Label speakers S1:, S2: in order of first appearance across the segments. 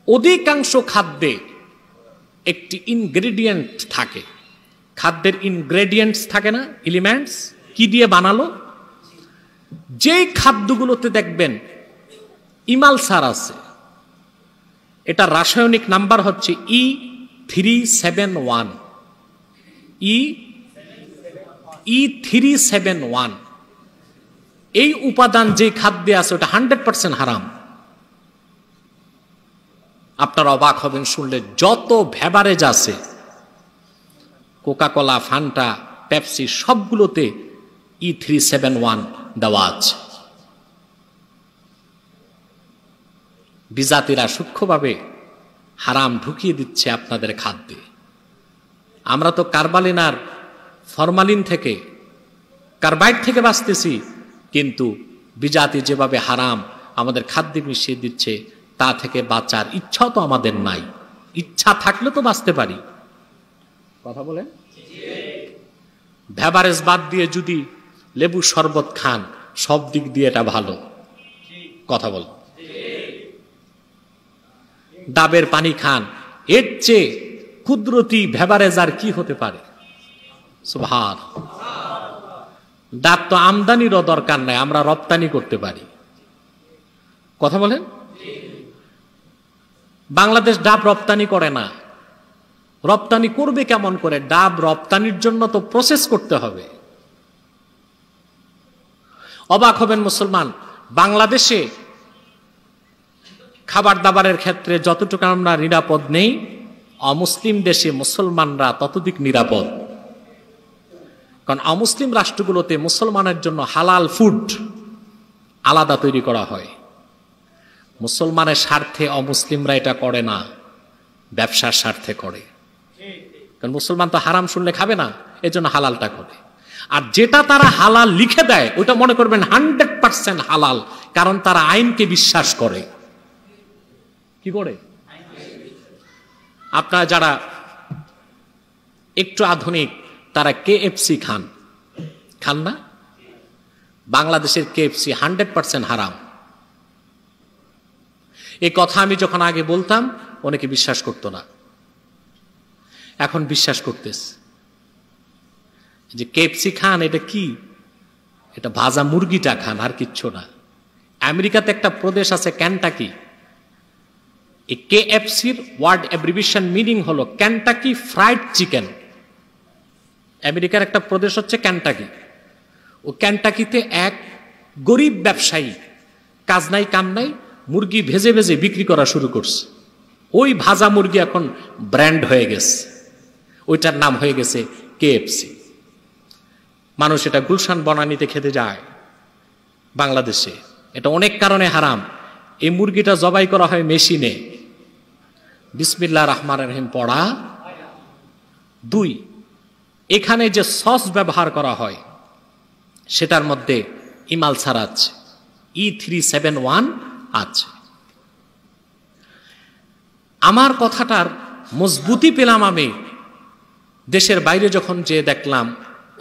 S1: অধিকাংশ খাদ্যে একটি ইনগ্রেডিয়েন্ট থাকে। খাদ্যের ইনগ্রেডিয়েন্টস থাকে না, এলিমেন্টস, কি দিয়ে বানালো? যেই খাদ্যগুলোতে দেখবেন ইমালসার আছে, এটা রাসায়নিক নাম্বার হচ্ছে E371। E371 এই উপাদান যে খাদ্যে আছে ওটা 100% হারাম। আপনারা অবাক হবেন শুনলে, যত বেভারেজ আছে, কোকাকোলা, ফান্টা, পেপসি, সবগুলোতে E371 দেওয়া আছে। বিজাতিরা সূক্ষ্মভাবে হারাম ঢুকিয়ে দিচ্ছে আপনাদের খাদ্যে। আমরা তো কার্বালিন আর ফরমালিন থেকে, কার্বাইড থেকে বাঁচতেছি, কিন্তু বিজাতি যেভাবে হারাম আমাদের খাদ্যে মিশিয়ে দিচ্ছে, তা থেকে বাঁচার ইচ্ছাও তো আমাদের নাই। ইচ্ছা থাকলে তো বাঁচতে পারি। কথা বলেন। বেভারেজ বাদ দিয়ে যদি লেবু শরবত খান, সব দিক দিয়ে এটা ভালো। কথা বল। ডাবের পানি খান, এর চেয়ে কুদরতি বেভারেজ আর কি হতে পারে? সুবহান। ডাব তো আমদানিরও দরকার নাই, আমরা রপ্তানি করতে পারি। কথা বলেন। বাংলাদেশ ডাব রপ্তানি করে না। রপ্তানি করবে কেমন করে? ডাব রপ্তানির জন্য তো প্রসেস করতে হবে। অবাক হবেন মুসলমান, বাংলাদেশে খাবার দাবারের ক্ষেত্রে যতটুকু আমরা নিরাপদ নেই, অমুসলিম দেশে মুসলমানরা ততোধিক নিরাপদ। কারণ অমুসলিম রাষ্ট্রগুলোতে মুসলমানের জন্য হালাল ফুড আলাদা তৈরি করা হয়। মুসলমানের স্বার্থে অমুসলিমরা এটা করে না, ব্যবসার স্বার্থে করে। কারণ মুসলমান তো হারাম শুনলে খাবে না, এজন্য হালালটা করে। আর যেটা তারা হালাল লিখে দেয় ওটা মনে করবেন 100% হালাল, কারণ তারা আইনকে বিশ্বাস করে। কি করে? আপনারা যারা একটু আধুনিক, তারা KFC খান না? বাংলাদেশের KFC 100% হারাম। এই কথা আমি যখন আগে বলতাম অনেকে বিশ্বাস করতো না, এখন বিশ্বাস করতেছে যে KFC খান, এটা কি? এটা ভাজা মুরগিটা খান, আর কিচ্ছু না। আমেরিকাতে একটা প্রদেশ আছে কেনটাকি, এই KFCর ওয়ার্ড অ্যাব্রিভিয়েশন মিনিং হলো কেনটাকি ফ্রাইড চিকেন। আমেরিকার একটা প্রদেশ হচ্ছে কেনটাকি। ও কেনটাকিতে এক গরিব ব্যবসায়ী কাজ নাই কাম নাই, মুরগি ভেজে ভেজে বিক্রি করা শুরু করছে। ওই ভাজা মুরগি এখন ব্র্যান্ড হয়ে গেছে, ওইটার নাম হয়ে গেছে KFC। মানুষ এটা গুলশান বনানীতে খেতে যায়। বাংলাদেশে এটা অনেক কারণে হারাম। এই মুরগিটা জবাই করা হয় মেশিনে, বিসমিল্লাহির রহমানির রহিম পড়া। 2, এখানে যে সস ব্যবহার করা হয় সেটার মধ্যে ইমালসার আছে, E371 আছে। আমার কথাটার মজবুতি পেলাম আমি দেশের বাইরে যখন যে দেখলাম,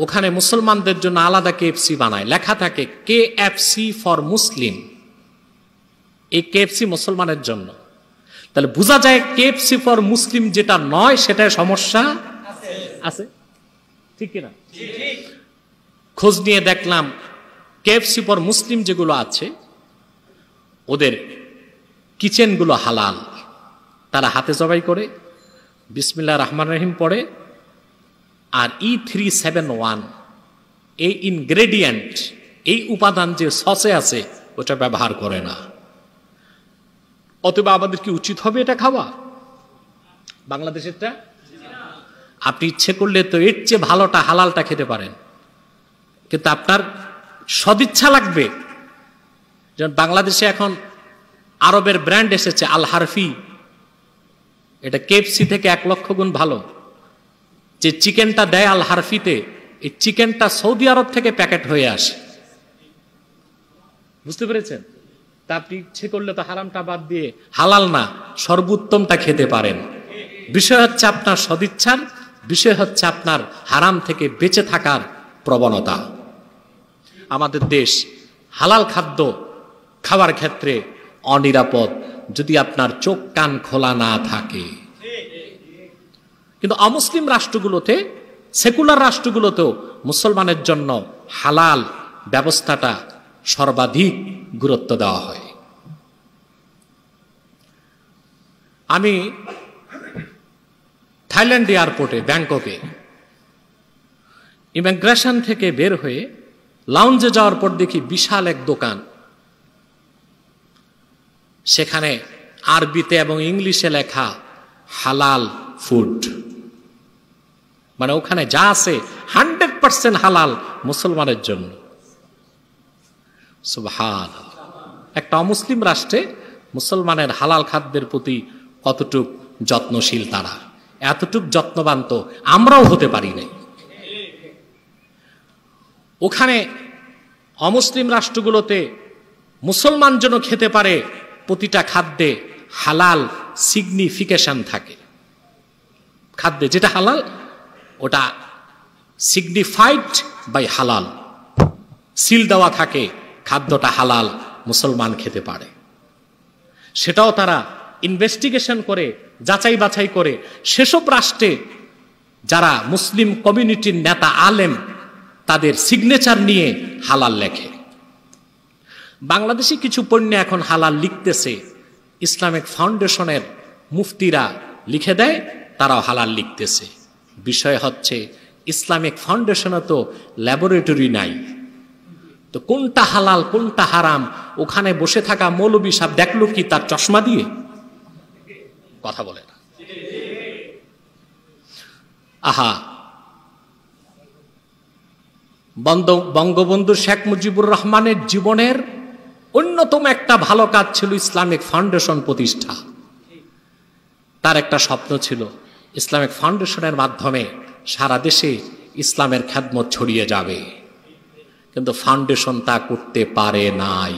S1: ওখানে মুসলমানদের জন্য আলাদা KFC বানায়, লেখা থাকে KFC ফর মুসলিম। এই KFC মুসলমানের জন্য। তাহলে বোঝা যায় KFC ফর মুসলিম যেটা নয়, সেটায় সমস্যা আছে। ঠিক কিনা? খোঁজ নিয়ে দেখলাম KFC ফর মুসলিম যেগুলো আছে, ওদের কিচেনগুলো হালাল। তারা হাতে জবাই করে, বিসমিল্লাহির রহমানির রহিম পড়ে, আর E371 এই ইনগ্রেডিয়েন্ট, এই উপাদান যে সসে আছে ওটা ব্যবহার করে না। অথবা আমাদের কি উচিত হবে এটা খাওয়া? বাংলাদেশেরটা আপনি ইচ্ছে করলে তো এর চেয়ে ভালোটা, হালালটা খেতে পারেন, কিন্তু আপনার সদিচ্ছা লাগবে। যেমন বাংলাদেশে এখন আরবের ব্র্যান্ড এসেছে আল হারফি, এটা KFC থেকে 1 লক্ষ গুণ ভালো। যে চিকেনটা দেয় আল হারফিতে, এই চিকেনটা সৌদি আরব থেকে প্যাকেট হয়ে আসে। বুঝতে পেরেছেন? তা আপনি ইচ্ছে করলে তো হারামটা বাদ দিয়ে হালাল না, সর্বোত্তমটা খেতে পারেন। বিষয় হচ্ছে আপনার সদিচ্ছার, বিষয় হচ্ছে আপনার হারাম থেকে বেঁচে থাকার প্রবণতা। আমাদের দেশ হালাল খাদ্য খাওয়ার ক্ষেত্রে অনিরাপদ, যদি আপনার চোখ কান খোলা না থাকে। কিন্তু অমুসলিম রাষ্ট্রগুলোতে, সেকুলার রাষ্ট্রগুলোতেও মুসলমানের জন্য হালাল ব্যবস্থাটা সর্বাধিক গুরুত্ব দেওয়া হয়। আমি থাইল্যান্ড এয়ারপোর্টে, ব্যাংককে ইমিগ্রেশন থেকে বের হয়ে লাউঞ্জে যাওয়ার পর দেখি বিশাল এক দোকান, সেখানে আরবিতে এবং ইংলিশে লেখা হালাল ফুড, মানে ওখানে যা আছে 100% হালাল মুসলমানের জন্য। সুবহানাল্লাহ। একটা অমুসলিম রাষ্ট্রে মুসলমানের হালাল খাদ্যের প্রতি কতটুক যত্নশীল তারা, এতটুক যত্নবান তো আমরাও হতে পারি নাই। ওখানে অমুসলিম রাষ্ট্রগুলোতে মুসলমান যেন খেতে পারে প্রতিটা খাদ্যে হালাল সিগনিফিকেশন থাকে। খাদ্যে যেটা হালাল ওটা সিগনিফাইড বাই হালাল, সিল দেওয়া থাকে খাদ্যটা হালাল, মুসলমান খেতে পারে। সেটাও তারা ইনভেস্টিগেশন করে, যাচাই বাছাই করে সেসব রাষ্ট্রে যারা মুসলিম কমিউনিটির নেতা আলেম তাদের সিগনেচার নিয়ে হালাল লেখে। বাংলাদেশি কিছু পণ্য এখন হালাল লিখতেছে, ইসলামিক ফাউন্ডেশনের মুফতিরা লিখে দেয়, তারাও হালাল লিখতেছে। বিষয় হচ্ছে ইসলামিক ফাউন্ডেশনে তো ল্যাবরেটরি নাই, তো কোনটা হালাল কোনটা হারাম ওখানে বসে থাকা মৌলবী সাহেব দেখলো কি তার চশমা দিয়ে? কথা বলে না। আহা, বঙ্গবন্ধু শেখ মুজিবুর রহমানের জীবনের অন্যতম একটা ভালো কাজ ছিল ইসলামিক ফাউন্ডেশন প্রতিষ্ঠা। তার একটা স্বপ্ন ছিল ইসলামিক ফাউন্ডেশনের মাধ্যমে সারা দেশে ইসলামের খেদমত ছড়িয়ে যাবে, কিন্তু ফাউন্ডেশন তা করতে পারে নাই।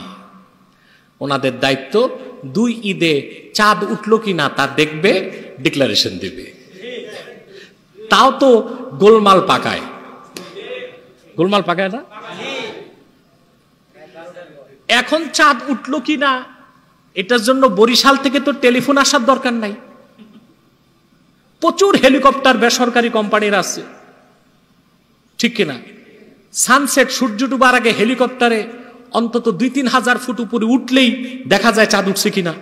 S1: ওনাদের দায়িত্ব 2 ঈদে চাঁদ উঠলো কিনা তা দেখবে, ডিক্লারেশন দিবে। তাও তো গোলমাল পাকায়, গোলমাল পাকায় না। এখন চাঁদ উঠলো কিনা এটার জন্য বরিশাল থেকে তো টেলিফোন আসার দরকার নাই, প্রচুর হেলিকপ্টার বেসরকারি কোম্পানির আছে, ঠিক কিনা? সানসেট, সূর্য ডুবার আগে হেলিকপ্টারে অন্তত 2-3 হাজার ফুট উপরে উঠলেই দেখা যায় চাঁদ উঠছে কিনা।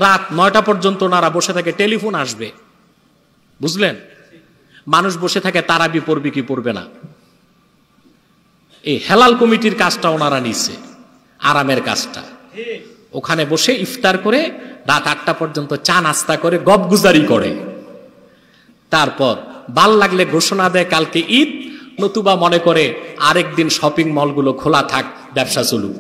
S1: রাত 9টা পর্যন্ত ওনারা বসে থাকে, টেলিফোন আসবে, বুঝলেন? মানুষ বসে থাকে তারাবি পড়বে কি পড়বে না। এই হেলাল কমিটির কাজটা ওনারা নিছে, আরামের কাজটা। ওখানে বসে ইফতার করে রাত 8টা পর্যন্ত চা নাস্তা করে গপগুজারি করে, তারপর ভাল লাগলে ঘোষণা দেয় কালকে ঈদ, নতুবা মনে করে আরেকদিন শপিং মলগুলো খোলা থাক, ব্যবসা চলুক।